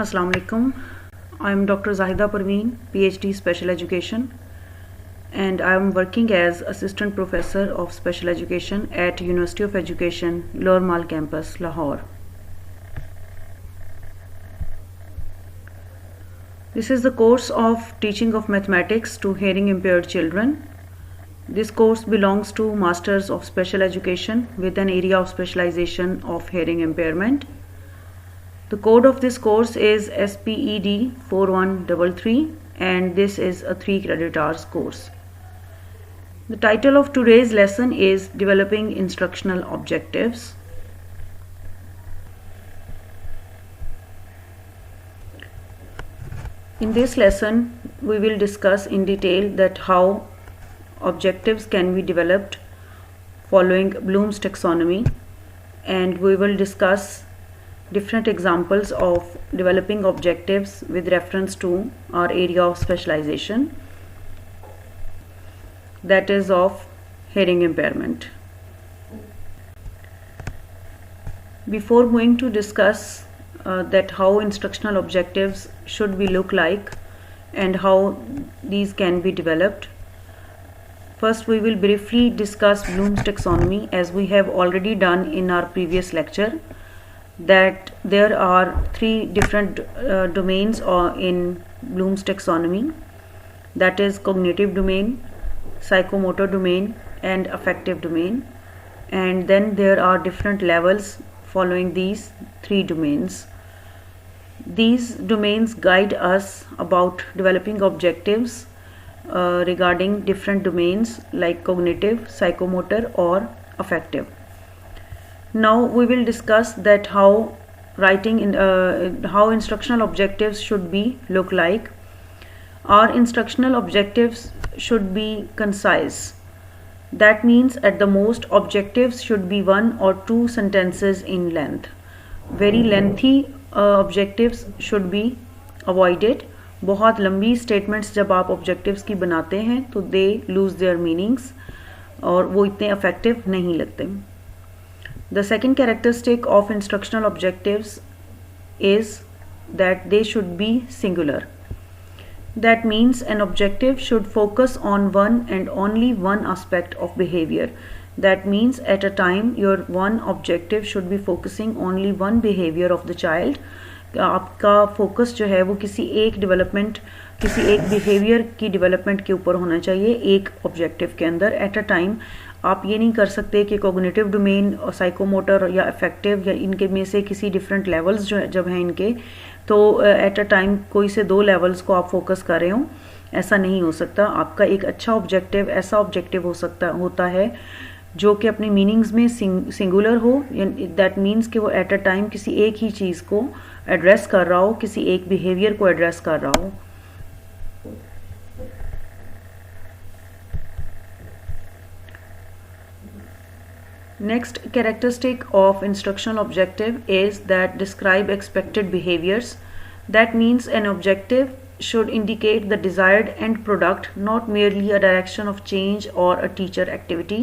Assalamu alaikum. I am Dr. Zahida Parveen, PhD Special Education, and I am working as Assistant Professor of Special Education at University of Education, Lower Mall Campus, Lahore. This is the course of Teaching of Mathematics to Hearing Impaired Children. This course belongs to Masters of Special Education with an area of specialization of hearing impairment. The code of this course is SPED 4133 and this is a 3 credit hours course. The title of today's lesson is Developing Instructional Objectives. In this lesson, we will discuss in detail that how objectives can be developed following Bloom's taxonomy, and we will discuss different examples of developing objectives with reference to our area of specialization, that is of hearing impairment. Before going to discuss that how instructional objectives should be look like and how these can be developed, first we will briefly discuss Bloom's taxonomy, as we have already done in our previous lecture, that there are 3 different domains in Bloom's taxonomy, that is cognitive domain, psychomotor domain and affective domain, and then there are different levels following these 3 domains. These domains guide us about developing objectives regarding different domains like cognitive, psychomotor or affective. Now we will discuss that how how instructional objectives should be look like. Our instructional objectives should be concise. That means at the most objectives should be 1 or 2 sentences in length. Very lengthy objectives should be avoided. बहुत लंबी statements जब आप objectives की बनाते हैं तो they lose their meanings और वो इतने effective नहीं लगते. The second characteristic of instructional objectives is that they should be singular. That means an objective should focus on one and only one aspect of behavior. That means at a time your one objective should be focusing only one behavior of the child. आपका focus जो है वो किसी एक development, किसी एक behaviour की development के ऊपर होना चाहिए एक ऑब्जेक्टिव के अंदर एट अ टाइम. आप ये नहीं कर सकते कि कॉग्निटिव डोमेन और साइकोमोटर या अफेक्टिव या इनके में से किसी डिफरेंट लेवल्स जो जब हैं इनके, तो एट अ टाइम कोई से 2 लेवल्स को आप फोकस कर रहे हो, ऐसा नहीं हो सकता. आपका एक अच्छा ऑब्जेक्टिव ऐसा ऑब्जेक्टिव होता है जो कि अपने मीनिंग्स में सिंगुलर हो. दैट मीन्स कि वो एट अ टाइम किसी एक ही चीज़ को एड्रेस कर रहा हो, किसी एक बिहेवियर को एड्रेस कर रहा हो. Next characteristic of instructional objective is that describe expected behaviors. That means an objective should indicate the desired end product, not merely a direction of change or a teacher activity.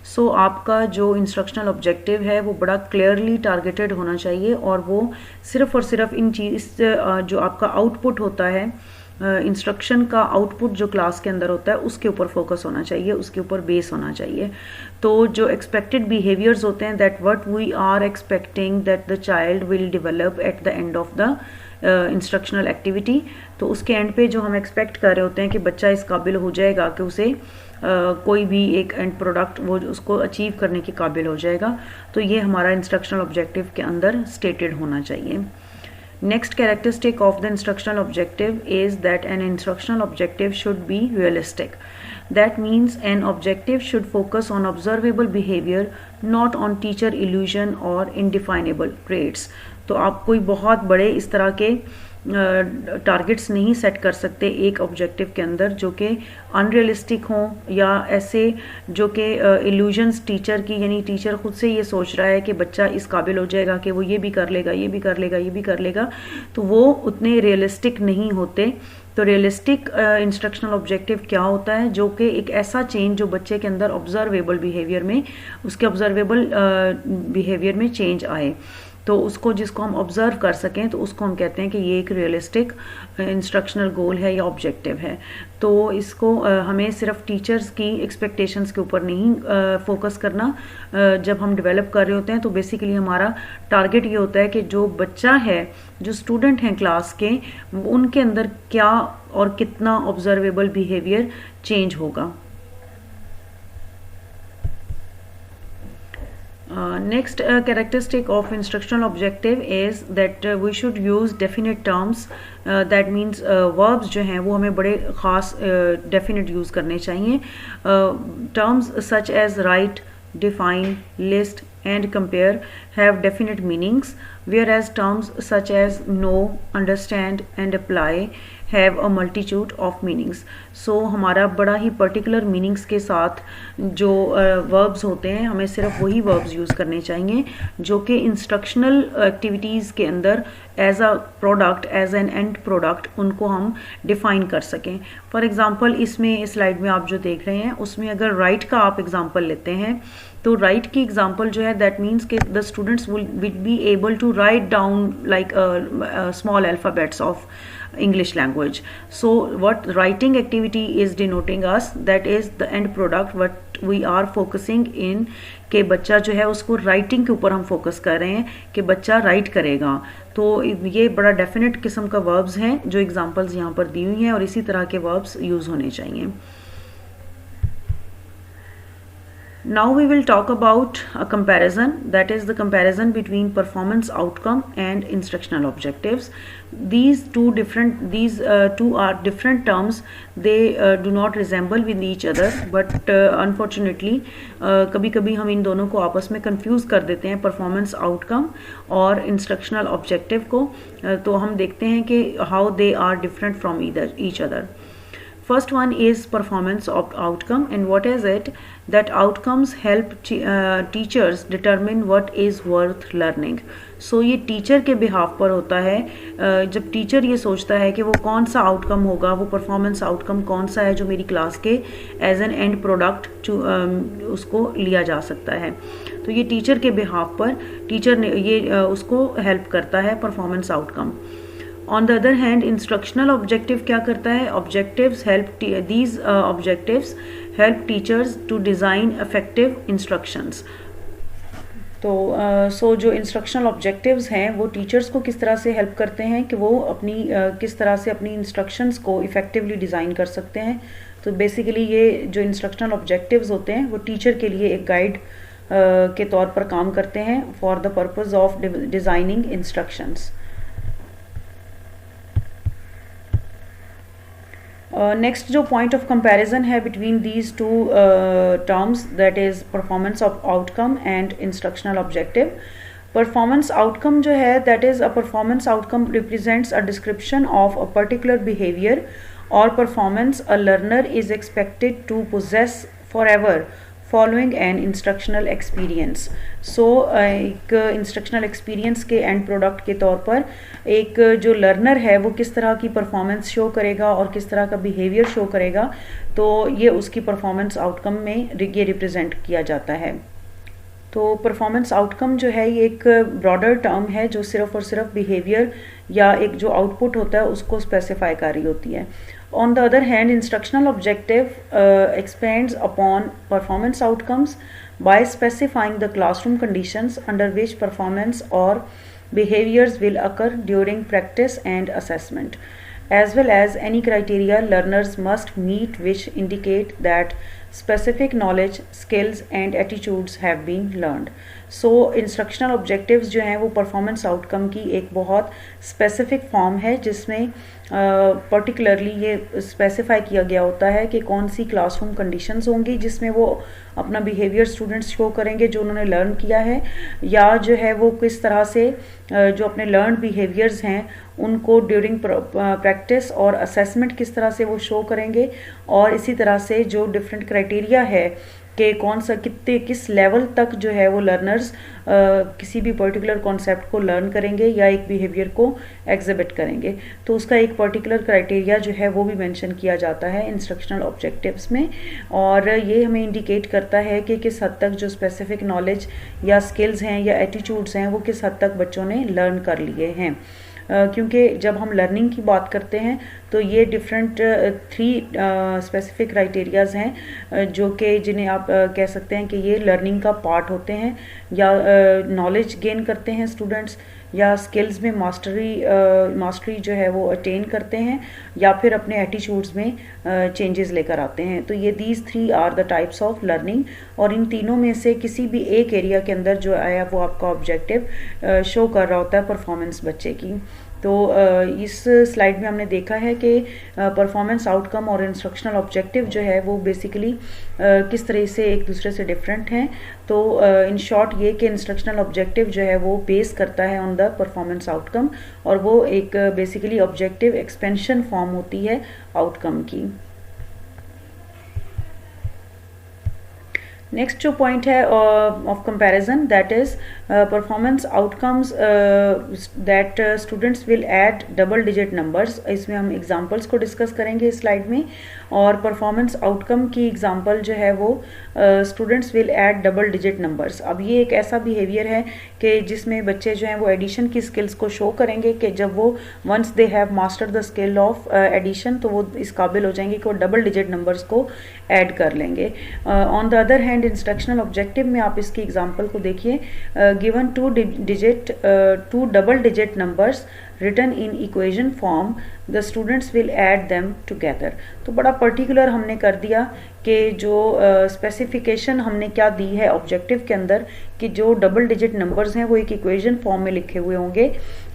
So आपका जो instructional objective है वो बड़ा clearly targeted होना चाहिए और वो सिर्फ और सिर्फ इन चीज़ जो आपका output होता है, इंस्ट्रक्शन का आउटपुट जो क्लास के अंदर होता है उसके ऊपर फोकस होना चाहिए, उसके ऊपर बेस होना चाहिए. तो जो एक्सपेक्टेड बिहेवियर्स होते हैं, that what we are expecting that the child will develop at the end of the instructional activity, तो उसके एंड पे जो हम एक्सपेक्ट कर रहे होते हैं कि बच्चा इस काबिल हो जाएगा कि उसे कोई भी एक एंड प्रोडक्ट वो उसको अचीव करने के काबिल हो जाएगा, तो ये हमारा इंस्ट्रक्शनल ऑब्जेक्टिव के अंदर स्टेटेड होना चाहिए. Next characteristic of the instructional objective is that an instructional objective should be realistic. That means an objective should focus on observable behavior, not on teacher illusion or indefinable traits. तो आप कोई बहुत बड़े इस तरह के टारगेट्स नहीं set कर सकते एक ऑब्जेक्टिव के अंदर जो कि अनरियलिस्टिक हों या ऐसे जो कि इल्यूजन्स टीचर की, यानी टीचर खुद से ये सोच रहा है कि बच्चा इस काबिल हो जाएगा कि वो ये भी कर लेगा, ये भी कर लेगा, ये भी कर लेगा, तो वो उतने रियलिस्टिक नहीं होते. तो रियलिस्टिक इंस्ट्रक्शनल ऑब्जेक्टिव क्या होता है, जो कि एक ऐसा चेंज जो बच्चे के अंदर ऑब्जर्वेबल बिहेवियर में, उसके ऑब्जर्वेबल बिहेवियर में चेंज आए. तो उसको जिसको हम ऑब्जर्व कर सकें तो उसको हम कहते हैं कि ये एक रियलिस्टिक इंस्ट्रक्शनल गोल है या ऑब्जेक्टिव है। तो इसको हमें सिर्फ टीचर्स की एक्सपेक्टेशंस के ऊपर नहीं फोकस करना। जब हम डेवलप कर रहे होते हैं तो बेसिकली हमारा टारगेट ये होता है कि जो बच्चा है, जो स्टूडेंट हैं क्लास के, उनके अंदर क्या और कितना ऑब्जर्वेबल बिहेवियर चेंज होगा। Next characteristic of instructional objective is that we should use definite terms. That means verbs जो हैं वो हमें बड़े ख़ास definite use करने चाहिए। Terms such as write, define, list and compare have definite meanings, whereas terms such as know, understand and apply have a multitude of meanings. So हमारा बड़ा ही पर्टिकुलर मीनिंग्स के साथ जो वर्ब्स होते हैं, हमें सिर्फ वही वर्ब्स यूज़ करने चाहिए जो कि इंस्ट्रक्शनल एक्टिविटीज़ के अंदर as a product, as an end product उनको हम डिफ़ाइन कर सकें। फॉर एग्ज़ाम्पल इसमें इस स्लाइड में आप जो देख रहे हैं उसमें अगर राइट का आप एग्ज़ाम्पल लेते हैं तो राइट की एग्जांपल जो है दैट मीन्स कि the students will be able to write down like small alphabets of English language. So what writing activity is denoting us, that is the end product what we are focusing in, कि बच्चा जो है उसको writing के ऊपर हम focus कर रहे हैं कि बच्चा राइट करेगा। तो ये बड़ा डेफिनेट किस्म का वर्ब्स हैं जो एग्जांपल्स यहाँ पर दी हुई हैं और इसी तरह के वर्ब्स यूज़ होने चाहिए। Now we will talk about a comparison, that is the comparison between performance outcome and instructional objectives. These two are different terms. They do not resemble with each other, but unfortunately कभी-कभी हम इन दोनों को आपस में confuse कर देते हैं, performance outcome और instructional objective को। तो हम देखते हैं कि how they are different from each other. First one is performance of outcome, and what is it? That outcomes help teachers determine what is worth learning. So ये teacher के behalf पर होता है। जब टीचर ये सोचता है कि वो कौन सा आउटकम होगा, वो परफॉर्मेंस आउटकम कौन सा है जो मेरी क्लास के एज एन एंड प्रोडक्ट उसको लिया जा सकता है, तो ये टीचर के बिहाफ पर टीचर ने ये उसको हेल्प करता है performance outcome. On the other hand, instructional objective क्या करता है? Objectives help these objectives help teachers to design effective instructions. तो जो इंस्ट्रक्शनल ऑब्जेक्टिव्स हैं वो टीचर्स को किस तरह से हेल्प करते हैं कि वो अपनी किस तरह से अपनी इंस्ट्रक्शंस को इफ़ेक्टिवली डिज़ाइन कर सकते हैं। तो बेसिकली ये जो इंस्ट्रक्शनल ऑब्जेक्टिव्स होते हैं वो टीचर के लिए एक गाइड के तौर पर काम करते हैं for the purpose of designing instructions. Next जो पॉइंट ऑफ कंपैरिजन है between these two terms, that is performance of outcome and instructional objective. Performance outcome जो है that is a performance outcome represents a description of a particular behaviour और performance a learner is expected to possess for ever following an instructional experience. So एक instructional experience के end product के तौर पर एक जो लर्नर है वो किस तरह की परफॉर्मेंस शो करेगा और किस तरह का बिहेवियर शो करेगा, तो ये उसकी परफॉर्मेंस आउटकम में ये रिप्रेजेंट किया जाता है। तो परफॉर्मेंस आउटकम जो है ये एक ब्रॉडर टर्म है जो सिर्फ और सिर्फ बिहेवियर या एक जो आउटपुट होता है उसको स्पेसिफाई कर रही होती है। On the other hand, instructional objective expands upon performance outcomes by specifying the classroom conditions under which performance or behaviors will occur during practice and assessment, as well as any criteria learners must meet which indicate that specific knowledge, skills and attitudes have been learned. So instructional objectives जो हैं वो performance outcome की एक बहुत specific form है जिसमें particularly ये specify किया गया होता है कि कौन सी क्लासरूम कंडीशंस होंगी जिसमें वो अपना बिहेवियर स्टूडेंट्स शो करेंगे जो उन्होंने लर्न किया है, या जो है वो किस तरह से जो अपने लर्न बिहेवियर्स हैं उनको ड्यूरिंग प्रैक्टिस और असेसमेंट किस तरह से वो शो करेंगे, और इसी तरह से जो डिफरेंट क्राइटेरिया है कि कौन सा किस लेवल तक जो है वो लर्नर्स किसी भी पर्टिकुलर कॉन्सेप्ट को लर्न करेंगे या एक बिहेवियर को एग्जिबिट करेंगे। तो उसका एक पर्टिकुलर क्राइटेरिया जो है वो भी मेंशन किया जाता है इंस्ट्रक्शनल ऑब्जेक्टिव्स में, और ये हमें इंडिकेट करता है कि किस हद तक जो स्पेसिफिक नॉलेज या स्किल्स हैं या एटीट्यूड्स हैं वो किस हद तक बच्चों ने लर्न कर लिए हैं। क्योंकि जब हम लर्निंग की बात करते हैं तो ये डिफरेंट 3 स्पेसिफिक क्राइटेरियाज हैं जो कि जिन्हें आप कह सकते हैं कि ये लर्निंग का पार्ट होते हैं, या नॉलेज गेन करते हैं स्टूडेंट्स, या स्किल्स में मास्टरी जो है वो अटेन करते हैं, या फिर अपने एटीट्यूड्स में चेंजेस लेकर आते हैं। तो ये these 3 are the types of learning, और इन तीनों में से किसी भी एक एरिया के अंदर जो आया वो आपका ऑब्जेक्टिव शो कर रहा होता है परफॉर्मेंस बच्चे की। तो इस स्लाइड में हमने देखा है कि परफॉर्मेंस आउटकम और इंस्ट्रक्शनल ऑब्जेक्टिव जो है वो बेसिकली किस तरह से एक दूसरे से डिफरेंट हैं। तो इन शॉर्ट ये कि इंस्ट्रक्शनल ऑब्जेक्टिव जो है वो बेस करता है ऑन द परफॉर्मेंस आउटकम, और वो एक बेसिकली ऑब्जेक्टिव एक्सपेंशन फॉर्म होती है आउटकम की। नेक्स्ट जो पॉइंट है of comparison, that is performance outcomes that students will add double digit numbers. इसमें हम एग्जांपल्स को डिस्कस करेंगे इस स्लाइड में, और परफॉर्मेंस आउटकम की एग्जांपल जो है वो students will add double digit numbers. अब ये एक ऐसा बिहेवियर है कि जिसमें बच्चे जो हैं वो एडिशन की स्किल्स को शो करेंगे कि जब वो once they have mastered the skill of addition तो वो इस काबिल हो जाएंगे कि वो डबल डिजिट नंबर्स को ऐड कर लेंगे। On the other hand instructional objective में आप इसकी एग्जांपल को देखिए, given two double digit numbers written in equation form, the students will add them together। तो बड़ा पर्टिकुलर हमने कर दिया कि जो स्पेसिफिकेशन हमने क्या दी है ऑब्जेक्टिव के अंदर कि जो डबल डिजिट नंबर्स हैं वो एक इक्वेशन फॉर्म में लिखे हुए होंगे।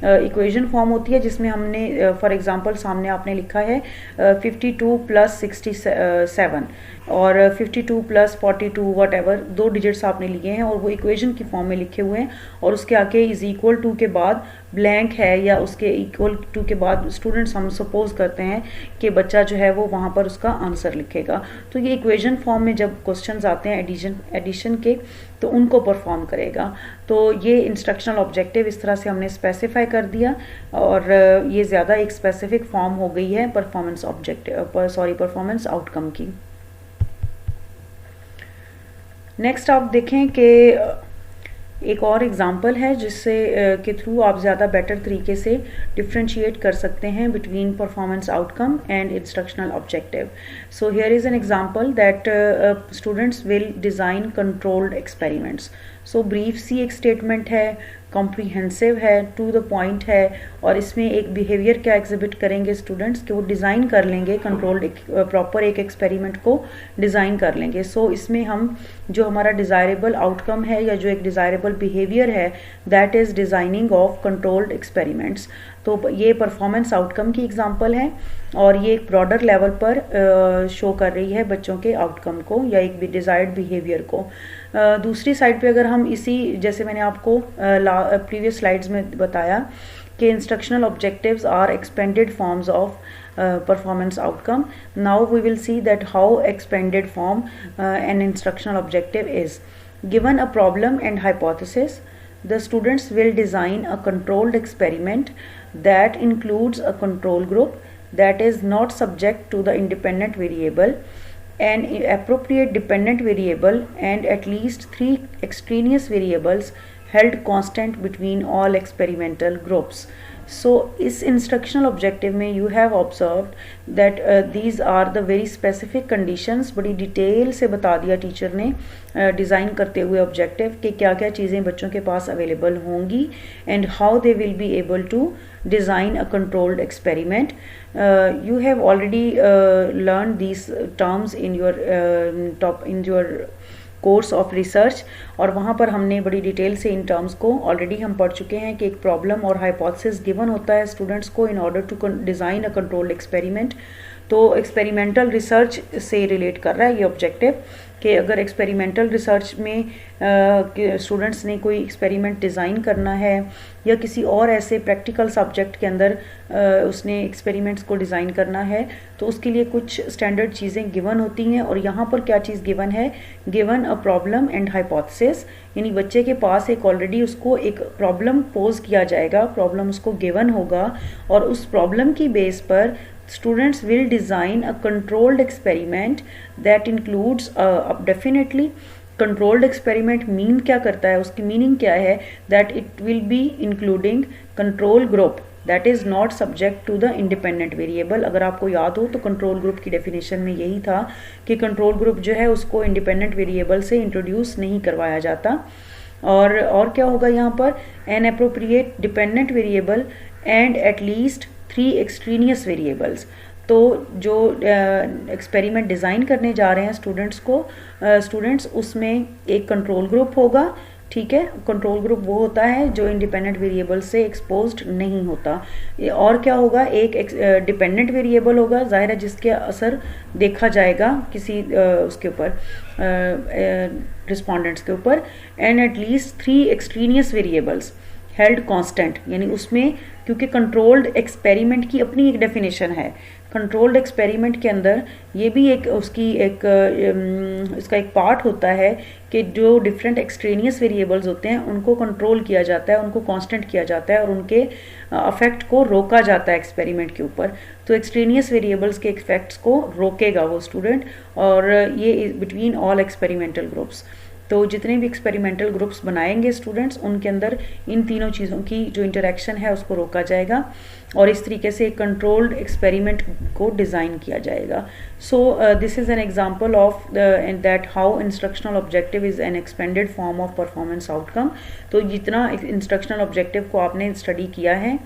इक्वेशन फॉर्म होती है जिसमें हमने फॉर एग्जांपल सामने आपने लिखा है 52 + 67 और 52 + 42 वट एवर, 2 डिजिट्स आपने लिए हैं और वो इक्वेशन की फॉर्म में लिखे हुए हैं, और उसके आगे इज इक्वल टू के बाद ब्लैंक है या उसके इक्वल टू के बाद स्टूडेंट्स हम सपोज करते हैं कि बच्चा जो है वो वहाँ पर उसका आंसर लिखेगा। तो ये इक्वेशन फॉर्म में जब क्वेश्चंस आते हैं एडिशन के तो उनको परफॉर्म करेगा। तो ये इंस्ट्रक्शनल ऑब्जेक्टिव इस तरह से हमने स्पेसिफाई कर दिया, और ये ज़्यादा एक स्पेसिफिक फॉर्म हो गई है परफॉर्मेंस आउटकम की। नेक्स्ट आप देखें कि एक और एग्जांपल है जिससे के थ्रू आप ज़्यादा बेटर तरीके से डिफ्रेंशिएट कर सकते हैं between performance outcome and instructional objective. So here is an example that students will design controlled experiments. So briefly एक स्टेटमेंट है, कॉम्प्रीहेंसिव है, टू द पॉइंट है, और इसमें एक बिहेवियर क्या एग्जिबिट करेंगे स्टूडेंट्स कि वो डिज़ाइन कर लेंगे कंट्रोल्ड प्रॉपर एक एक्सपेरिमेंट को डिज़ाइन कर लेंगे। सो इसमें हम जो हमारा डिज़ायरेबल आउटकम है या जो एक डिज़ायरेबल बिहेवियर है that is designing of controlled experiments. तो ये परफॉर्मेंस आउटकम की एग्जांपल है, और ये एक ब्रॉडर लेवल पर शो कर रही है बच्चों के आउटकम को या एक भी डिज़ायर्ड बिहेवियर को। दूसरी साइड पे अगर हम इसी जैसे मैंने आपको प्रीवियस स्लाइड्स में बताया कि instructional objectives are expanded forms of performance outcome. Now we will see that how expanded form an instructional objective is. Given a problem and hypothesis, the students will design a controlled experiment that includes a control group that is not subject to the independent variable, an appropriate dependent variable, and at least 3 extraneous variables held constant between all experimental groups. So इस instructional objective में you have observed that these are the very specific conditions. बड़ी detail से बता दिया teacher ने design करते हुए objective कि क्या क्या चीज़ें बच्चों के पास अवेलेबल होंगी and how they will be able to design a controlled experiment. You have already learned these terms in your course of research, और वहाँ पर हमने बड़ी डिटेल से इन टर्म्स को ऑलरेडी हम पढ़ चुके हैं कि एक प्रॉब्लम और हाइपोथेसिस गिवन होता है स्टूडेंट्स को in order to design a controlled experiment. तो एक्सपेरिमेंटल रिसर्च से रिलेट कर रहा है ये ऑब्जेक्टिव कि अगर एक्सपेरिमेंटल रिसर्च में स्टूडेंट्स ने कोई एक्सपेरिमेंट डिज़ाइन करना है या किसी और ऐसे प्रैक्टिकल सब्जेक्ट के अंदर उसने एक्सपेरिमेंट्स को डिज़ाइन करना है तो उसके लिए कुछ स्टैंडर्ड चीज़ें गिवन होती हैं। और यहाँ पर क्या चीज़ गिवन है, given a problem and hypothesis, यानी बच्चे के पास एक ऑलरेडी उसको एक प्रॉब्लम पोज किया जाएगा, प्रॉब्लम उसको गिवन होगा और उस प्रॉब्लम की बेस पर students will design a controlled experiment that includes definitely controlled experiment mean क्या करता है, उसकी मीनिंग क्या है, that it will be including control group that is not subject to the independent variable। अगर आपको याद हो तो कंट्रोल ग्रुप की डेफिनेशन में यही था कि कंट्रोल ग्रुप जो है उसको इंडिपेंडेंट वेरिएबल से इंट्रोड्यूस नहीं करवाया जाता। और क्या होगा यहाँ पर, an appropriate dependent variable and at least 3 extraneous variables. तो जो एक्सपेरिमेंट डिज़ाइन करने जा रहे हैं स्टूडेंट्स उसमें एक कंट्रोल ग्रुप होगा, ठीक है। कंट्रोल ग्रुप वो होता है जो इंडिपेंडेंट वेरिएबल से एक्सपोज्ड नहीं होता। और क्या होगा, एक डिपेंडेंट वेरिएबल होगा, जाहिर है जिसके असर देखा जाएगा किसी उसके ऊपर रिस्पोंडेंट्स के ऊपर, and at least 3 extraneous variables held constant, यानी उसमें क्योंकि कंट्रोल्ड एक्सपेरिमेंट की अपनी एक डेफिनेशन है, कंट्रोल्ड एक्सपेरिमेंट के अंदर ये भी एक उसकी एक इसका एक पार्ट होता है कि जो डिफरेंट एक्सट्रेनियस वेरिएबल्स होते हैं उनको कंट्रोल किया जाता है, उनको कांस्टेंट किया जाता है और उनके इफेक्ट को रोका जाता है एक्सपेरिमेंट के ऊपर। तो एक्सट्रेनियस वेरिएबल्स के इफेक्ट्स को रोकेगा वो स्टूडेंट, और ये बिटवीन ऑल एक्सपेरिमेंटल ग्रुप्स। तो जितने भी एक्सपेरिमेंटल ग्रुप्स बनाएंगे स्टूडेंट्स उनके अंदर इन तीनों चीज़ों की जो इंटरेक्शन है उसको रोका जाएगा और इस तरीके से एक कंट्रोल्ड एक्सपेरिमेंट को डिज़ाइन किया जाएगा। सो this is an example of that how instructional objective is an expanded form of performance outcome. तो जितना इंस्ट्रक्शनल ऑब्जेक्टिव को आपने स्टडी किया है,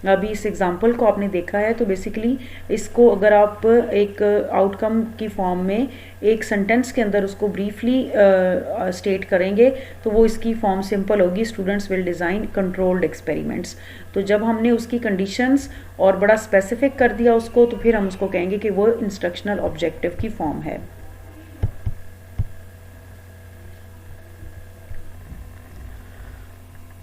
अभी इस एग्जांपल को आपने देखा है, तो बेसिकली इसको अगर आप एक आउटकम की फॉर्म में एक सेंटेंस के अंदर उसको ब्रीफली स्टेट करेंगे तो वो इसकी फॉर्म सिंपल होगी, students will design controlled experiments. तो जब हमने उसकी कंडीशंस और बड़ा स्पेसिफिक कर दिया उसको, तो फिर हम उसको कहेंगे कि वो इंस्ट्रक्शनल ऑब्जेक्टिव की फॉर्म है।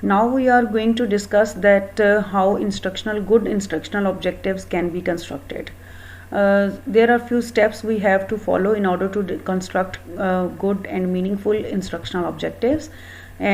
Now we are going to discuss that how good instructional objectives can be constructed. There are few steps we have to follow in order to construct good and meaningful instructional objectives,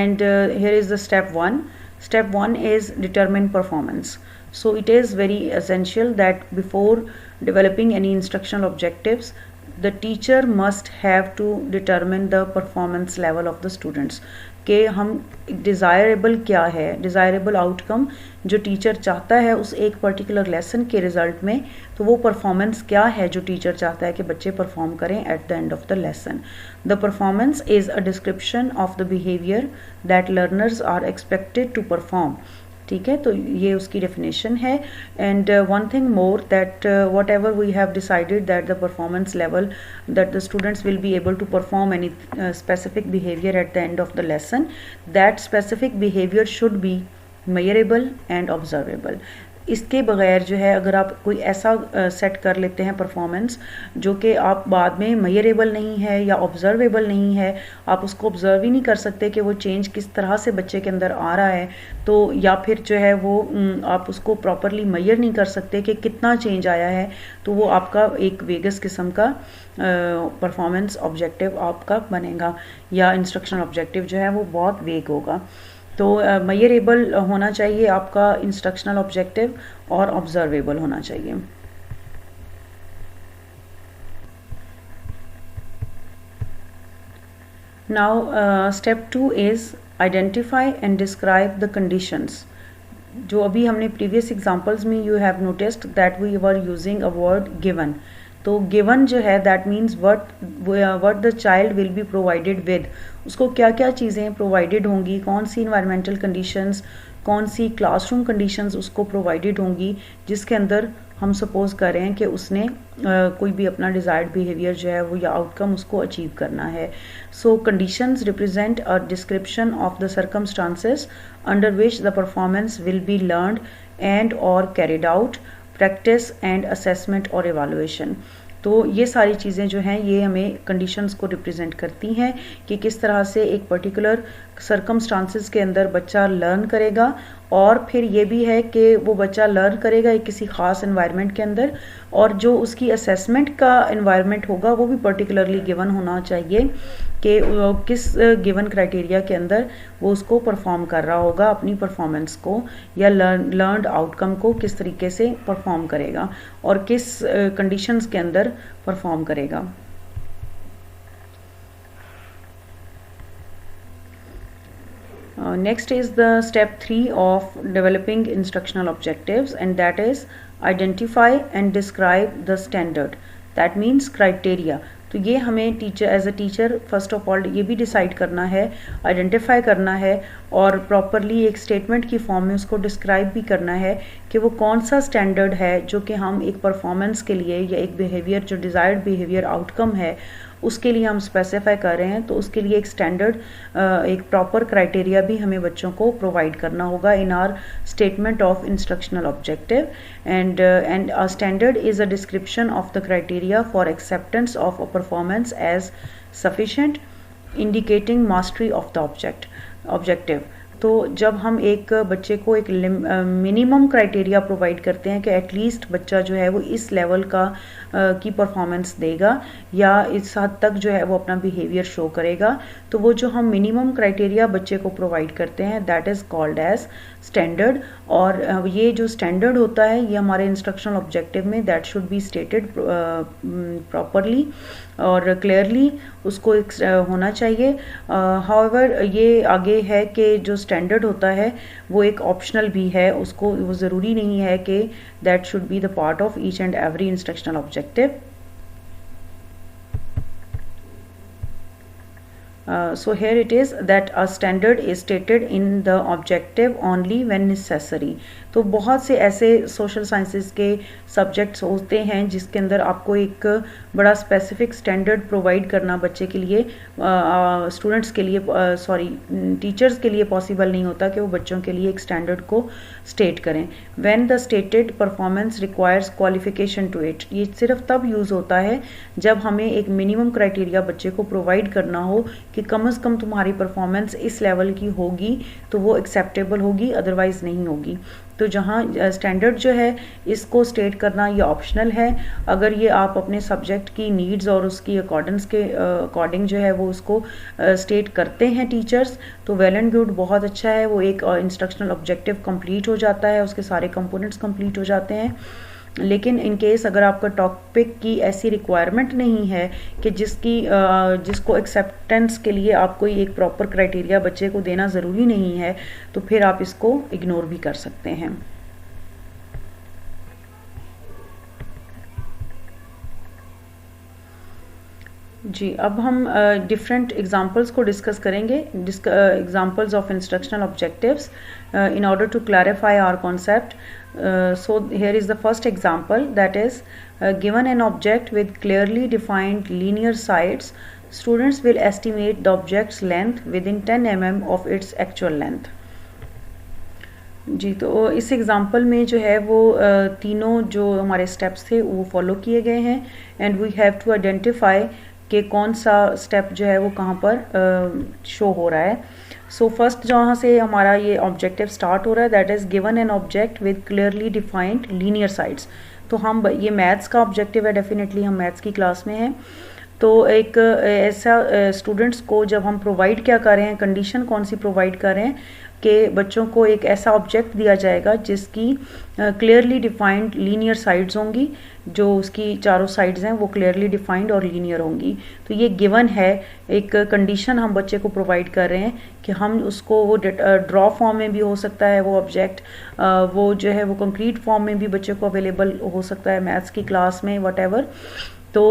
and here is the step 1. Step 1 is determine performance. So it is very essential that before developing any instructional objectives, the teacher must have to determine the performance level of the students. कि हम desirable क्या है, desirable outcome जो teacher चाहता है उस एक particular lesson के रिज़ल्ट में, तो वो परफॉर्मेंस क्या है जो टीचर चाहता है कि बच्चे परफॉर्म करें at the end of the lesson. The performance is a description of the behaviour that learners are expected to perform. ठीक है, तो ये उसकी डेफिनेशन है। And one thing more that whatever we have decided that the performance level that the students will be able to perform any specific behavior at the end of the lesson, that specific behavior should be measurable and observable. इसके बगैर जो है अगर आप कोई ऐसा set कर लेते हैं परफॉर्मेंस जो कि आप बाद में मेजरेबल नहीं है या ऑब्जर्वेबल नहीं है, आप उसको ऑब्जर्व ही नहीं कर सकते कि वो चेंज किस तरह से बच्चे के अंदर आ रहा है, तो या फिर जो है वो आप उसको प्रॉपरली मेजर नहीं कर सकते कि कितना चेंज आया है, तो वो आपका एक वेगस किस्म का परफॉर्मेंस ऑब्जेक्टिव आपका बनेगा, या इंस्ट्रक्शनल ऑब्जेक्टिव जो है वो बहुत वेग होगा। तो मेजरेबल होना चाहिए आपका इंस्ट्रक्शनल ऑब्जेक्टिव और ऑब्जर्वेबल होना चाहिए। Now step 2 is identify and describe the conditions. जो अभी हमने प्रीवियस एग्जांपल्स में you have noticed that we were using a word given. तो गिवन जो है that means what the child will be provided with, उसको क्या क्या चीज़ें प्रोवाइडेड होंगी, कौन सी इन्वायरमेंटल कंडीशंस, कौन सी क्लासरूम कंडीशंस उसको प्रोवाइडेड होंगी जिसके अंदर हम सपोज कर रहे हैं कि उसने कोई भी अपना डिज़ायर्ड बिहेवियर जो है वो या आउटकम उसको अचीव करना है। So conditions represent a description of the circumstances under which the performance will be learned and और carried out practice and assessment और एवालुएशन। तो ये सारी चीज़ें जो हैं ये हमें कंडीशंस को रिप्रेजेंट करती हैं कि किस तरह से एक पर्टिकुलर सर्कमस्टांसिस के अंदर बच्चा लर्न करेगा, और फिर ये भी है कि वो बच्चा लर्न करेगा एक किसी ख़ास एनवायरनमेंट के अंदर, और जो उसकी असेसमेंट का एनवायरनमेंट होगा वो भी पर्टिकुलरली गिवन होना चाहिए कि किस गिवन क्राइटेरिया के अंदर वो उसको परफॉर्म कर रहा होगा, अपनी परफॉर्मेंस को या लर्नड आउटकम को किस तरीके से परफॉर्म करेगा और किस कंडीशंस के अंदर परफॉर्म करेगा। Next is the step 3 of developing instructional objectives, and that is identify and describe the standard. That means criteria. तो ये हमें teacher as a teacher first of all ये भी डिसाइड करना है, आइडेंटिफाई करना है और प्रॉपरली एक स्टेटमेंट की फॉर्म में उसको डिस्क्राइब भी करना है कि वो कौन सा स्टैंडर्ड है जो कि हम एक परफॉर्मेंस के लिए या एक बिहेवियर जो डिज़ायर्ड बिहेवियर आउटकम है उसके लिए हम स्पेसिफाई कर रहे हैं। तो उसके लिए एक स्टैंडर्ड एक प्रॉपर क्राइटेरिया भी हमें बच्चों को प्रोवाइड करना होगा in our statement of instructional objective. And a standard is a description of the criteria for acceptance of a performance as sufficient indicating mastery of the objective. तो जब हम एक बच्चे को एक मिनिमम क्राइटेरिया प्रोवाइड करते हैं कि एटलीस्ट बच्चा जो है वो इस लेवल का की परफॉर्मेंस देगा या इस हद तक जो है वो अपना बिहेवियर शो करेगा, तो वो जो हम मिनिमम क्राइटेरिया बच्चे को प्रोवाइड करते हैं that is called as standard. और ये जो स्टैंडर्ड होता है ये हमारे इंस्ट्रक्शनल ऑब्जेक्टिव में that should be stated properly और क्लियरली उसको होना चाहिए। हाउएवर ये आगे है कि जो स्टैंडर्ड होता है वो एक ऑप्शनल भी है, उसको वो ज़रूरी नहीं है कि that should be the part of each and every instructional objective. So here it is that a standard is stated in the objective only when necessary. तो बहुत से ऐसे सोशल साइंसेस के सब्जेक्ट्स होते हैं जिसके अंदर आपको एक बड़ा स्पेसिफिक स्टैंडर्ड प्रोवाइड करना बच्चे के लिए स्टूडेंट्स के लिए टीचर्स के लिए पॉसिबल नहीं होता कि वो बच्चों के लिए एक स्टैंडर्ड को स्टेट करें। When the stated performance requires qualification to it, ये सिर्फ तब यूज़ होता है जब हमें एक मिनिमम क्राइटेरिया बच्चे को प्रोवाइड करना हो कि कम से कम तुम्हारी परफॉर्मेंस इस लेवल की होगी तो वो एक्सेप्टेबल होगी, अदरवाइज़ नहीं होगी। तो जहाँ स्टैंडर्ड जो है इसको स्टेट करना ये ऑप्शनल है। अगर ये आप अपने सब्जेक्ट की नीड्स और उसकी अकॉर्डिंग जो है वो उसको स्टेट करते हैं टीचर्स तो वेल एंड गुड, बहुत अच्छा है। वो एक इंस्ट्रक्शनल ऑब्जेक्टिव कंप्लीट हो जाता है, उसके सारे कंपोनेंट्स कंप्लीट हो जाते हैं। लेकिन इन केस अगर आपका टॉपिक की ऐसी रिक्वायरमेंट नहीं है कि जिसको एक्सेप्टेंस के लिए आपको एक प्रॉपर क्राइटेरिया बच्चे को देना ज़रूरी नहीं है, तो फिर आप इसको इग्नोर भी कर सकते हैं। जी, अब हम डिफरेंट एग्जांपल्स को डिस्कस करेंगे, examples of instructional objectives in order to clarify our concept. So here is the first example, that is given an object with clearly defined linear sides, students will estimate the object's length within 10 mm of its actual length. जी, तो इस example में जो है वो तीनों जो हमारे steps थे वो फॉलो किए गए हैं and we have to identify कि कौन सा स्टेप जो है वो कहाँ पर शो हो रहा है। सो फर्स्ट जहाँ से हमारा ये ऑब्जेक्टिव स्टार्ट हो रहा है that is given an object with clearly defined linear sides. तो हम ये मैथ्स का ऑब्जेक्टिव है, डेफिनेटली हम मैथ्स की क्लास में हैं। तो एक ऐसा स्टूडेंट्स को जब हम प्रोवाइड क्या कर रहे हैं, कंडीशन कौन सी प्रोवाइड कर रहे हैं कि बच्चों को एक ऐसा ऑब्जेक्ट दिया जाएगा जिसकी क्लियरली डिफाइंड लीनियर साइड्स होंगी, जो उसकी चारों साइड्स हैं वो क्लियरली डिफाइंड और लीनियर होंगी। तो ये गिवन है, एक कंडीशन हम बच्चे को प्रोवाइड कर रहे हैं कि हम उसको वो ड्रॉ फॉर्म में भी हो सकता है वो ऑब्जेक्ट, वो जो है वो कंक्रीट फॉर्म में भी बच्चे को अवेलेबल हो सकता है मैथ्स की क्लास में, व्हाटएवर। तो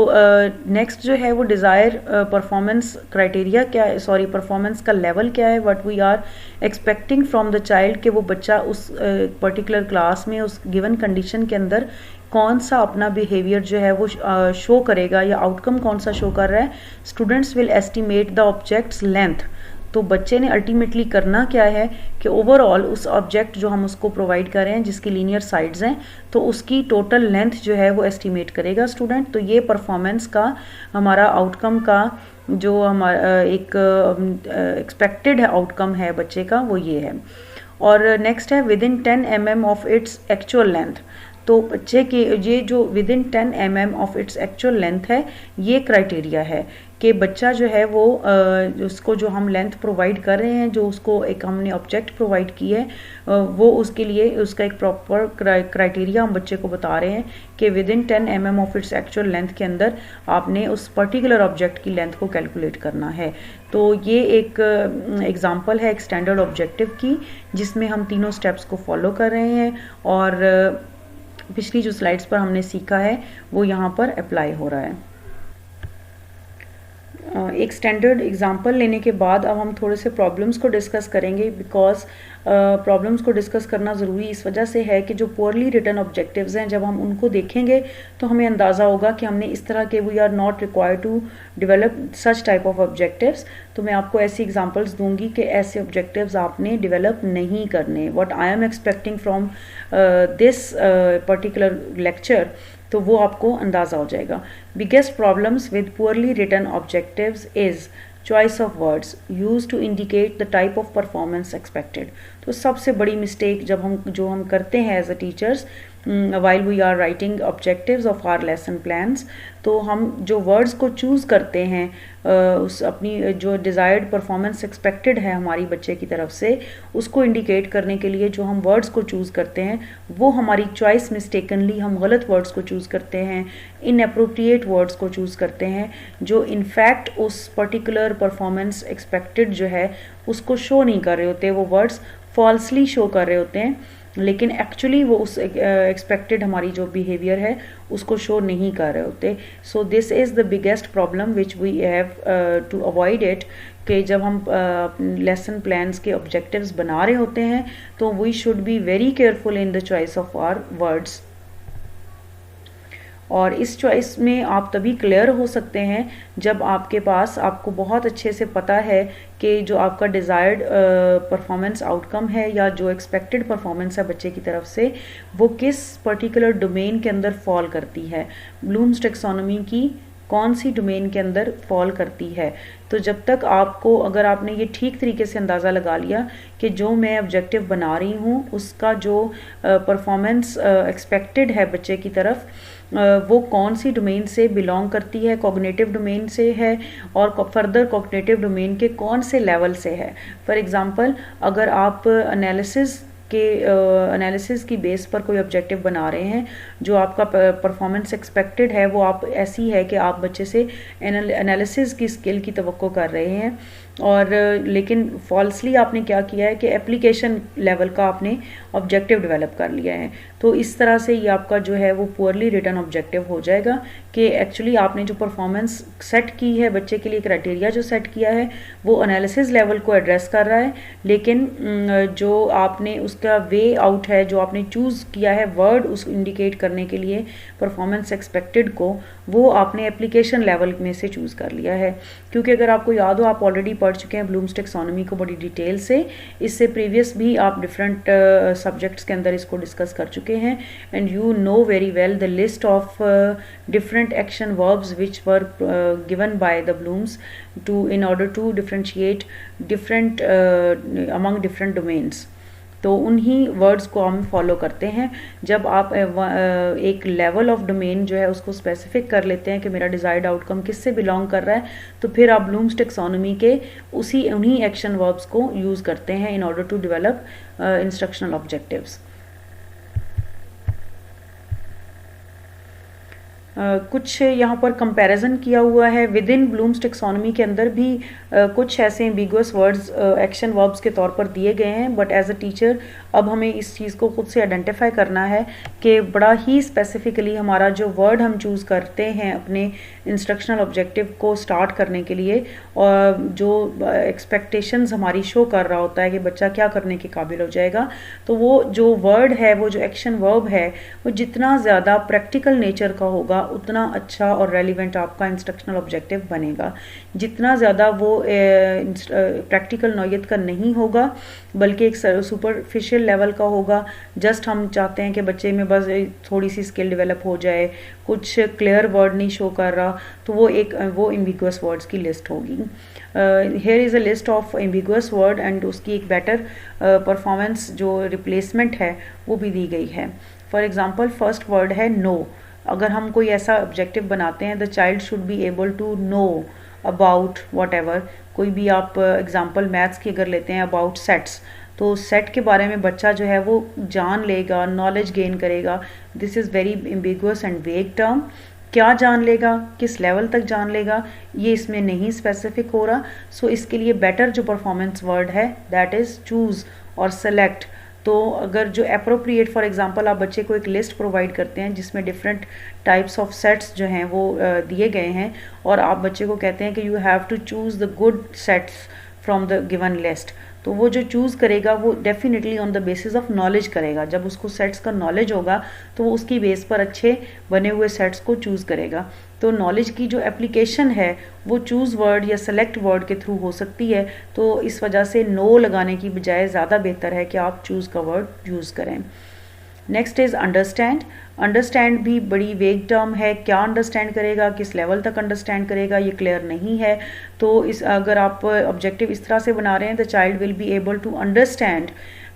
नेक्स्ट जो है वो डिज़ायर परफॉर्मेंस क्राइटेरिया क्या है, सॉरी परफॉर्मेंस का लेवल क्या है, what we are expecting from the child कि वो बच्चा उस पर्टिकुलर क्लास में उस गिवन कंडीशन के अंदर कौन सा अपना बिहेवियर जो है वो शो करेगा या आउटकम कौन सा शो कर रहा है। Students will estimate the objects length, तो बच्चे ने अल्टीमेटली करना क्या है कि ओवरऑल उस ऑब्जेक्ट जो हम उसको प्रोवाइड कर रहे हैं जिसकी लीनियर साइड्स हैं, तो उसकी टोटल लेंथ जो है वो एस्टिमेट करेगा स्टूडेंट। तो ये परफॉर्मेंस का हमारा आउटकम का जो हमारा एक एक्सपेक्टेड आउटकम है बच्चे का, वो ये है। और नेक्स्ट है with in 10 mm of its actual length. तो बच्चे के ये जो with in 10 mm of its actual length है, ये क्राइटेरिया है कि बच्चा जो है वो उसको जो हम लेंथ प्रोवाइड कर रहे हैं, जो उसको एक हमने ऑब्जेक्ट प्रोवाइड की है, वो उसके लिए उसका एक प्रॉपर क्राइटेरिया हम बच्चे को बता रहे हैं कि with in 10 mm of its actual length के अंदर आपने उस पर्टिकुलर ऑब्जेक्ट की लेंथ को कैलकुलेट करना है। तो ये एक एग्जांपल है एक स्टैंडर्ड ऑब्जेक्टिव की, जिसमें हम तीनों स्टेप्स को फॉलो कर रहे हैं और पिछली जो स्लाइड्स पर हमने सीखा है वो यहाँ पर अप्लाई हो रहा है। एक स्टैंडर्ड एग्जांपल लेने के बाद अब हम थोड़े से प्रॉब्लम्स को डिस्कस करेंगे, बिकॉज प्रॉब्लम्स को डिस्कस करना ज़रूरी इस वजह से है कि जो पुअरली रिटन ऑब्जेक्टिव्स हैं, जब हम उनको देखेंगे तो हमें अंदाज़ा होगा कि हमने इस तरह के we are not required to develop such type of objectives. तो मैं आपको ऐसी एग्जांपल्स दूंगी कि ऐसे ऑब्जेक्टिव्स आपने डेवलप नहीं करने। What I am expecting from this particular lecture, तो वो आपको अंदाज़ा हो जाएगा। Biggest problems with poorly written objectives is choice of words use to indicate the type of performance expected. तो सबसे बड़ी मिस्टेक जो हम करते हैं as a teachers while we are writing objectives of our lesson plans, तो हम जो वर्ड्स को चूज़ करते हैं उस अपनी जो डिज़ायर्ड परफॉर्मेंस एक्सपेक्टेड है हमारी बच्चे की तरफ से, उसको इंडिकेट करने के लिए जो हम वर्ड्स को चूज़ करते हैं वो हमारी चॉइस मिस्टेकनली हम गलत वर्ड्स को चूज़ करते हैं, इनअप्रोप्रिएट वर्ड्स को चूज़ करते हैं, जो इनफैक्ट उस पर्टिकुलर परफॉर्मेंस एक्सपेक्टेड जो है उसको शो नहीं कर रहे होते, वो वर्ड्स फॉल्सली शो कर रहे होते हैं, लेकिन एक्चुअली वो उस एक्सपेक्टेड हमारी जो बिहेवियर है उसको शो नहीं कर रहे होते। So this is the biggest problem which we have to avoid it, कि जब हम लेसन प्लान्स के ऑब्जेक्टिव्स बना रहे होते हैं तो we should be very careful in the choice of our words. और इस चॉइस में आप तभी क्लियर हो सकते हैं जब आपके पास आपको बहुत अच्छे से पता है कि जो आपका डिज़ायर्ड परफॉर्मेंस आउटकम है या जो एक्सपेक्टेड परफॉर्मेंस है बच्चे की तरफ से, वो किस पर्टिकुलर डोमेन के अंदर फॉल करती है, ब्लूम्स टेक्सोनोमी की कौन सी डोमेन के अंदर फॉल करती है। तो जब तक आपको, अगर आपने ये ठीक तरीके से अंदाज़ा लगा लिया कि जो मैं ऑब्जेक्टिव बना रही हूँ उसका जो परफॉर्मेंस एक्सपेक्टेड है बच्चे की तरफ, वो कौन सी डोमेन से बिलोंग करती है, कॉग्निटिव डोमेन से है और फर्दर कॉग्निटिव डोमेन के कौन से लेवल से है। फॉर एग्जांपल, अगर आप एनालिसिस की बेस पर कोई ऑब्जेक्टिव बना रहे हैं, जो आपका परफॉर्मेंस एक्सपेक्टेड है वो आप ऐसी है कि आप बच्चे से एनालिसिस की स्किल की तवक्को कर रहे हैं, और लेकिन फॉल्सली आपने क्या किया है कि एप्लीकेशन लेवल का आपने ऑब्जेक्टिव डेवलप कर लिया है। तो इस तरह से ये आपका जो है वो पुअरली रिटन ऑब्जेक्टिव हो जाएगा कि एक्चुअली आपने जो परफॉर्मेंस सेट की है बच्चे के लिए, क्राइटेरिया जो सेट किया है वो एनालिसिस लेवल को एड्रेस कर रहा है, लेकिन जो आपने उसका वे आउट है, जो आपने चूज़ किया है वर्ड उस इंडिकेट करने के लिए परफॉर्मेंस एक्सपेक्टेड को, वो आपने एप्लीकेशन लेवल में से चूज़ कर लिया है। क्योंकि अगर आपको याद हो, आप ऑलरेडी पढ़ चुके हैं ब्लूम्स टेक्सोनोमी को बड़ी डिटेल से, इससे प्रीवियस भी आप डिफरेंट सब्जेक्ट्स के अंदर इसको डिस्कस कर चुके हैं, and you know very well the list of different action verbs which were given by the Blooms in order to differentiate different among different domains। तो उन्हीं वर्ड्स को हम फॉलो करते हैं। जब आप एक लेवल ऑफ डोमेन जो है उसको स्पेसिफिक कर लेते हैं कि मेरा डिज़ायर्ड आउटकम किस से बिलोंग कर रहा है, तो फिर आप ब्लूम्स टेक्सोनोमी के उन्हीं एक्शन वर्ब्स को यूज़ करते हैं in order to develop instructional objectives. कुछ यहाँ पर कंपैरिजन किया हुआ है विद इन ब्लूम्स टेक्सोनोमी के अंदर भी कुछ ऐसे एम्बिगुअस वर्ड्स एक्शन वर्ब्स के तौर पर दिए गए हैं, बट एज अ टीचर अब हमें इस चीज़ को खुद से आइडेंटिफाई करना है कि बड़ा ही स्पेसिफिकली हमारा जो वर्ड हम चूज़ करते हैं अपने इंस्ट्रक्शनल ऑब्जेक्टिव को स्टार्ट करने के लिए, और जो एक्सपेक्टेशंस हमारी शो कर रहा होता है कि बच्चा क्या करने के काबिल हो जाएगा, तो वो जो वर्ड है, वो जो एक्शन वर्ब है, वो जितना ज़्यादा प्रैक्टिकल नेचर का होगा उतना अच्छा और रेलिवेंट आपका इंस्ट्रक्शनल ऑब्जेक्टिव बनेगा। जितना ज़्यादा वो प्रैक्टिकल नौयत का नहीं होगा बल्कि एक सुपरफिशियल लेवल का होगा, जस्ट हम चाहते हैं कि बच्चे में बस थोड़ी सी स्किल डेवलप हो जाए, कुछ क्लियर वर्ड नहीं शो कर रहा, तो वो एम्बिगुअस वर्ड्स की लिस्ट होगी। Here is a list of ambiguous word and उसकी एक बेटर परफॉर्मेंस जो रिप्लेसमेंट है वो भी दी गई है। फॉर एग्जाम्पल फर्स्ट वर्ड है नो। अगर हम कोई ऐसा ऑब्जेक्टिव बनाते हैं, the child should be able to know about whatever, कोई भी आप एग्जाम्पल मैथ्स की अगर लेते हैं अबाउट सेट्स, तो सेट के बारे में बच्चा जो है वो जान लेगा, नॉलेज गेन करेगा। This is very ambiguous and वेग टर्म। क्या जान लेगा, किस लेवल तक जान लेगा, ये इसमें नहीं स्पेसिफिक हो रहा। सो इसके लिए बेटर जो परफॉर्मेंस वर्ड है दैट इज़ चूज़ और सेलेक्ट। तो अगर जो अप्रोप्रिएट, फॉर एग्जांपल आप बच्चे को एक लिस्ट प्रोवाइड करते हैं जिसमें डिफरेंट टाइप्स ऑफ सेट्स जो हैं वो दिए गए हैं, और आप बच्चे को कहते हैं कि you have to choose the good sets from the given list, तो वो जो चूज़ करेगा वो definitely on the basis of knowledge करेगा। जब उसको सेट्स का नॉलेज होगा तो वो उसकी बेस पर अच्छे बने हुए सेट्स को चूज़ करेगा। तो नॉलेज की जो एप्लीकेशन है वो चूज़ वर्ड या सेलेक्ट वर्ड के थ्रू हो सकती है। तो इस वजह से नो लगाने की बजाय ज़्यादा बेहतर है कि आप चूज़ का वर्ड यूज़ करें। Next is understand. अंडरस्टैंड भी बड़ी वेग टर्म है, क्या अंडरस्टैंड करेगा, किस लेवल तक अंडरस्टैंड करेगा, ये क्लियर नहीं है। तो इस अगर आप ऑब्जेक्टिव इस तरह से बना रहे हैं, the child will be able to understand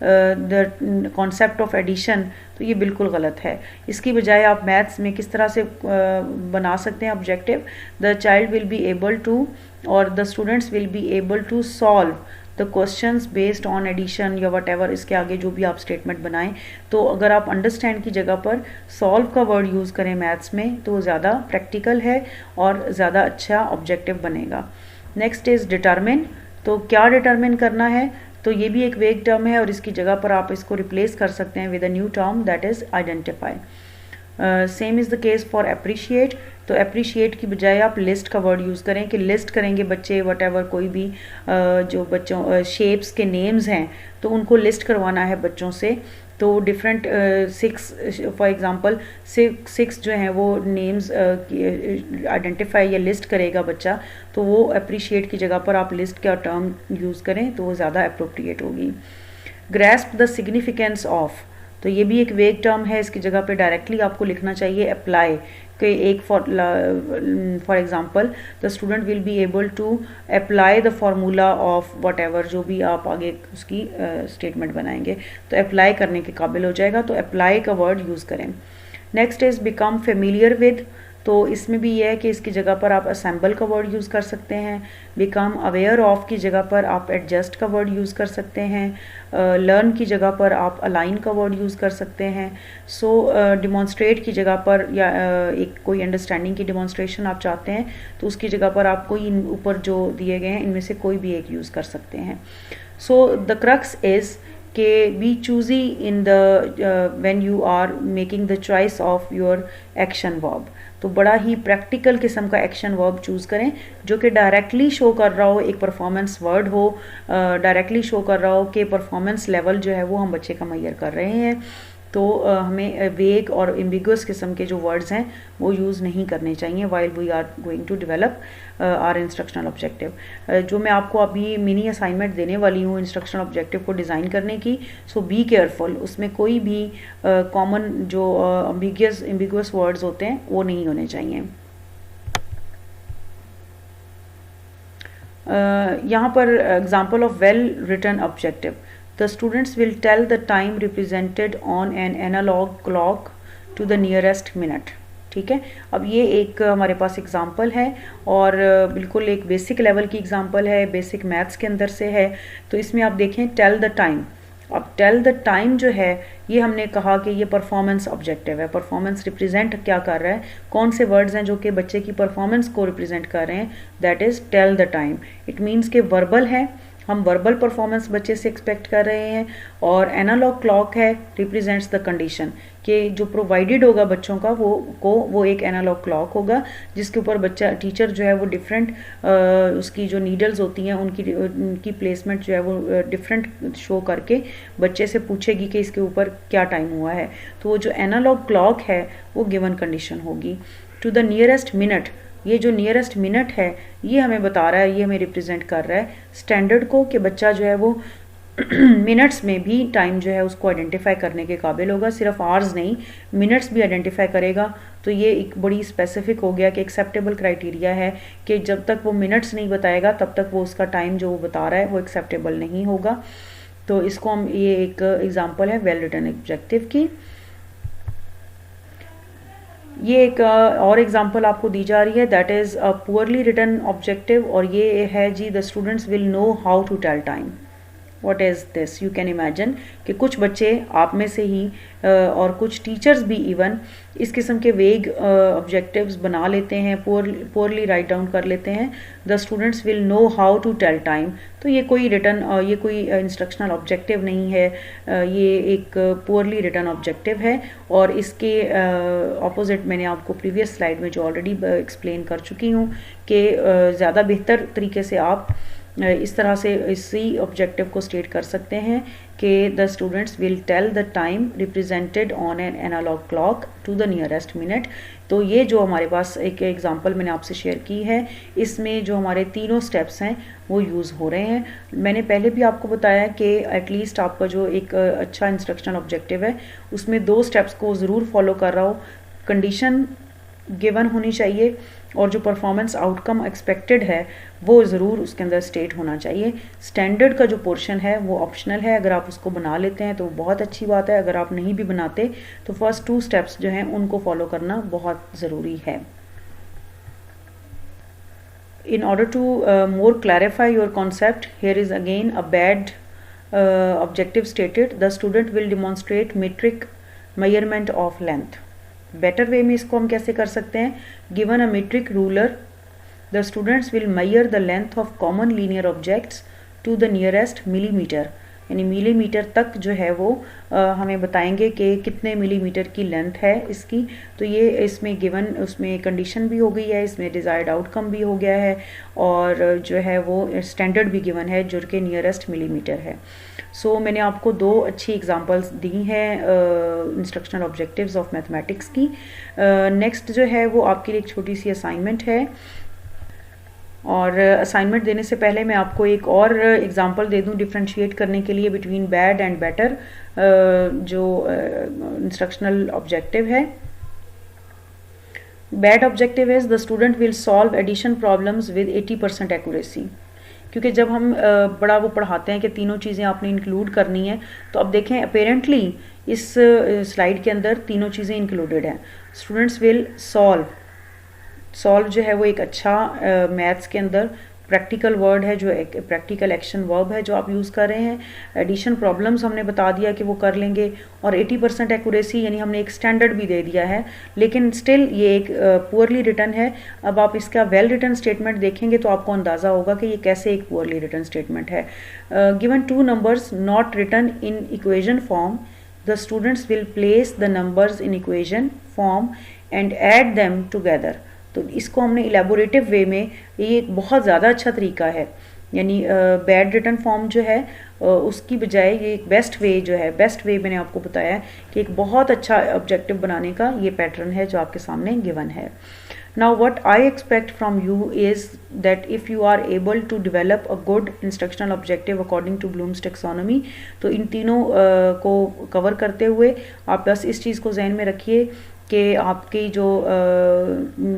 the concept of addition, तो ये बिल्कुल गलत है। इसकी बजाय आप मैथ्स में किस तरह से बना सकते हैं objective, the child will be able to और the students will be able to solve the questions based on addition या वट एवर, इसके आगे जो भी आप स्टेटमेंट बनाएं। तो अगर आप अंडरस्टैंड की जगह पर सॉल्व का वर्ड यूज़ करें मैथ्स में तो ज़्यादा प्रैक्टिकल है और ज़्यादा अच्छा ऑब्जेक्टिव बनेगा। Next is determine. तो क्या डिटरमिन करना है, तो ये भी एक वेग टर्म है और इसकी जगह पर आप इसको रिप्लेस कर सकते हैं with a new term that is identify. Same is the case for appreciate. तो अप्रिशिएट की बजाय आप लिस्ट का वर्ड यूज़ करें कि लिस्ट करेंगे बच्चे वट एवर, कोई भी जो बच्चों शेप्स के नेम्स हैं तो उनको लिस्ट करवाना है बच्चों से। तो डिफरेंट 6 फॉर एग्जांपल 6 जो हैं वो नेम्स आइडेंटिफाई या लिस्ट करेगा बच्चा, तो वो अप्रिशिएट की जगह पर आप लिस्ट का टर्म यूज़ करें तो वो ज़्यादा अप्रोप्रिएट होगी। ग्रैस्प द सिग्निफिकेंस ऑफ, तो ये भी एक वेग टर्म है, इसकी जगह पे डायरेक्टली आपको लिखना चाहिए अप्लाई कि एक for example the student will be able to apply the formula of whatever, जो भी आप आगे उसकी स्टेटमेंट बनाएंगे तो अप्लाई करने के काबिल हो जाएगा, तो अप्लाई का वर्ड यूज़ करें। Next is become familiar with. तो इसमें भी यह है कि इसकी जगह पर आप असेंबल का वर्ड यूज़ कर सकते हैं। बिकम अवेयर ऑफ की जगह पर आप एडजस्ट का वर्ड यूज़ कर सकते हैं। लर्न की जगह पर आप अलाइन का वर्ड यूज़ कर सकते हैं। सो डिमॉन्स्ट्रेट की जगह पर या एक कोई अंडरस्टैंडिंग की डिमॉन्स्ट्रेशन आप चाहते हैं तो उसकी जगह पर आप कोई ऊपर जो दिए गए हैं इनमें से कोई भी एक यूज़ कर सकते हैं। सो द क्रक्स इज़ कि be choosy in the when you are making the choice of your action verb. तो बड़ा ही प्रैक्टिकल किस्म का एक्शन वर्ब चूज़ करें जो कि डायरेक्टली शो कर रहा हो, एक परफॉर्मेंस वर्ड हो, डायरेक्टली शो कर रहा हो कि परफॉर्मेंस लेवल जो है वो हम बच्चे का मैयर कर रहे हैं। तो हमें वेग और एम्बिगुअस किस्म के जो वर्ड्स हैं वो यूज़ नहीं करने चाहिए while we are going to develop our instructional objective. जो मैं आपको अभी मिनी असाइनमेंट देने वाली हूँ इंस्ट्रक्शनल ऑब्जेक्टिव को डिज़ाइन करने की, सो बी केयरफुल, उसमें कोई भी कॉमन जो एम्बिगुअस वर्ड्स होते हैं वो नहीं होने चाहिए। यहाँ पर example of well written objective, the students will tell the time represented on an analog clock to the nearest minute। ठीक है, अब ये एक हमारे पास एग्जाम्पल है और बिल्कुल एक बेसिक लेवल की एग्जाम्पल है, बेसिक मैथ्स के अंदर से है। तो इसमें आप देखें टेल द टाइम। अब टेल द टाइम जो है ये हमने कहा कि ये परफॉर्मेंस ऑब्जेक्टिव है। परफॉर्मेंस रिप्रेजेंट क्या कर रहा है, कौन से वर्ड्स हैं जो कि बच्चे की परफॉर्मेंस को रिप्रेजेंट कर रहे हैं, that is tell the time. It means के वर्बल है, हम वर्बल परफॉर्मेंस बच्चे से एक्सपेक्ट कर रहे हैं, और एनालॉग क्लॉक है रिप्रेजेंट्स द कंडीशन कि जो प्रोवाइडेड होगा बच्चों का वो एक एनालॉग क्लॉक होगा जिसके ऊपर बच्चा टीचर जो है वो डिफरेंट उसकी जो नीडल्स होती हैं उनकी प्लेसमेंट जो है वो डिफरेंट शो करके बच्चे से पूछेगी कि इसके ऊपर क्या टाइम हुआ है। तो वो जो एनालॉग क्लॉक है वो गिवन कंडीशन होगी। टू द नियरेस्ट मिनट, ये जो नियरेस्ट मिनट है ये हमें बता रहा है, ये हमें रिप्रेजेंट कर रहा है स्टैंडर्ड को, कि बच्चा जो है वो मिनट्स में भी टाइम जो है उसको आइडेंटिफाई करने के काबिल होगा, सिर्फ आवर्स नहीं मिनट्स भी आइडेंटिफाई करेगा। तो ये एक बड़ी स्पेसिफिक हो गया कि एक्सेप्टेबल क्राइटेरिया है कि जब तक वो मिनट्स नहीं बताएगा तब तक वो उसका टाइम जो वो बता रहा है वो एक्सेप्टेबल नहीं होगा। तो इसको हम, ये एक एग्जांपल है वेल रिटन ऑब्जेक्टिव की। ये एक और एग्जांपल आपको दी जा रही है, that is a poorly written objective, और ये है जी the students will know how to tell time. What is this? You can imagine कि कुछ बच्चे आप में से ही और कुछ टीचर्स भी इवन इस किस्म के वेग ऑब्जेक्टिव्स बना लेते हैं, पुअरली राइट डाउन कर लेते हैं, the students will know how to tell time. तो ये कोई रिटन ये कोई इंस्ट्रक्शनल ऑब्जेक्टिव नहीं है, ये एक पुअरली रिटन ऑब्जेक्टिव है। और इसके ऑपोजिट मैंने आपको प्रीवियस स्लाइड में जो ऑलरेडी एक्सप्लेन कर चुकी हूँ कि ज़्यादा बेहतर तरीके से आप इस तरह से इसी ऑब्जेक्टिव को स्टेट कर सकते हैं कि the students will tell the time represented on an analogue clock to the nearest minute. तो ये जो हमारे पास एक एग्जांपल मैंने आपसे शेयर की है, इसमें जो हमारे तीनों स्टेप्स हैं वो यूज़ हो रहे हैं। मैंने पहले भी आपको बताया कि एटलीस्ट आपका जो एक अच्छा इंस्ट्रक्शनल ऑब्जेक्टिव है उसमें 2 स्टेप्स को ज़रूर फॉलो कर रहा हो, कंडीशन गिवन होनी चाहिए और जो परफॉर्मेंस आउटकम एक्सपेक्टेड है वो ज़रूर उसके अंदर स्टेट होना चाहिए। स्टैंडर्ड का जो पोर्शन है वो ऑप्शनल है, अगर आप उसको बना लेते हैं तो बहुत अच्छी बात है, अगर आप नहीं भी बनाते तो फर्स्ट 2 स्टेप्स जो हैं उनको फॉलो करना बहुत ज़रूरी है। In order to more clarify your concept, here is again a bad objective stated, the student will demonstrate metric measurement of length। Better way में इसको हम कैसे कर सकते हैं, given a metric ruler the students will measure the length of common linear objects to the nearest millimetre, यानी millimetre तक जो है वो हमें बताएंगे कि कितने मिलीमीटर की लेंथ है इसकी। तो ये इसमें गिवन, उसमें कंडीशन भी हो गई है, इसमें डिज़ायर्ड आउटकम भी हो गया है और जो है वो स्टैंडर्ड भी गिवन है जो कि नियरेस्ट मिलीमीटर है। सो मैंने आपको 2 अच्छी एग्जांपल्स दी हैं इंस्ट्रक्शनल ऑब्जेक्टिव्स ऑफ मैथमेटिक्स की। नेक्स्ट जो है वो आपके लिए एक छोटी सी असाइनमेंट है, और असाइनमेंट देने से पहले मैं आपको एक और एग्जांपल दे दूं डिफ्रेंशिएट करने के लिए बिटवीन बैड एंड बेटर जो इंस्ट्रक्शनल ऑब्जेक्टिव है। Bad objective is the student will solve addition problems with 80% accuracy. क्योंकि जब हम बड़ा वो पढ़ाते हैं कि तीनों चीज़ें आपने इंक्लूड करनी है, तो अब देखें अपेरेंटली इस स्लाइड के अंदर तीनों चीज़ें इंक्लूडेड हैं। स्टूडेंट्स विल सॉल्व जो है वो एक अच्छा मैथ्स के अंदर प्रैक्टिकल वर्ड है, जो एक प्रैक्टिकल एक्शन वर्ब है जो आप यूज़ कर रहे हैं। एडिशन प्रॉब्लम्स हमने बता दिया कि वो कर लेंगे, और 80% एक्यूरेसी यानी हमने एक स्टैंडर्ड भी दे दिया है, लेकिन स्टिल ये एक पुअरली रिटन है। अब आप इसका वेल रिटन स्टेटमेंट देखेंगे तो आपको अंदाज़ा होगा कि ये कैसे एक पुअरली रिटन स्टेटमेंट है। Given 2 numbers not written in equation form, the students will place the numbers in equation form and add them together. तो इसको हमने इलेबोरेटिव वे में, ये एक बहुत ज़्यादा अच्छा तरीका है, यानी बैड रिटन फॉर्म जो है उसकी बजाय ये एक बेस्ट वे जो है, बेस्ट वे मैंने आपको बताया कि एक बहुत अच्छा ऑब्जेक्टिव बनाने का ये पैटर्न है जो आपके सामने गिवन है। Now what I expect from you is that if you are able to develop a good instructional objective according to Bloom's taxonomy, तो इन तीनों को कवर करते हुए आप बस इस चीज़ को जहन में रखिए कि आपकी जो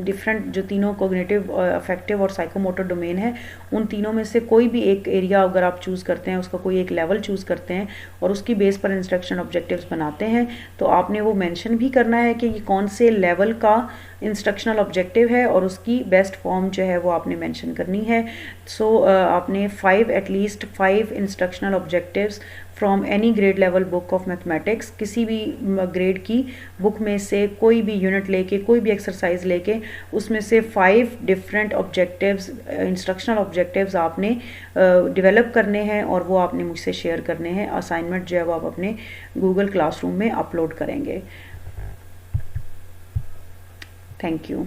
डिफरेंट जो तीनों कोग्निटिव, अफेक्टिव और साइकोमोटर डोमेन है, उन तीनों में से कोई भी एक एरिया अगर आप चूज़ करते हैं, उसका कोई एक लेवल चूज़ करते हैं और उसकी बेस पर इंस्ट्रक्शन ऑब्जेक्टिव्स बनाते हैं, तो आपने वो मेंशन भी करना है कि ये कौन से लेवल का इंस्ट्रक्शनल ऑब्जेक्टिव है और उसकी बेस्ट फॉर्म जो है वो आपने मेंशन करनी है। सो आपने at least 5 instructional objectives from any grade level book of mathematics, किसी भी ग्रेड की बुक में से कोई भी यूनिट लेके, कोई भी एक्सरसाइज लेके, उसमें से 5 डिफरेंट ऑब्जेक्टिव्स, इंस्ट्रक्शनल ऑब्जेक्टिव्स आपने डेवलप करने हैं और वो आपने मुझसे शेयर करने हैं। असाइनमेंट जो है वो आप अपने गूगल क्लासरूम में अपलोड करेंगे। Thank you.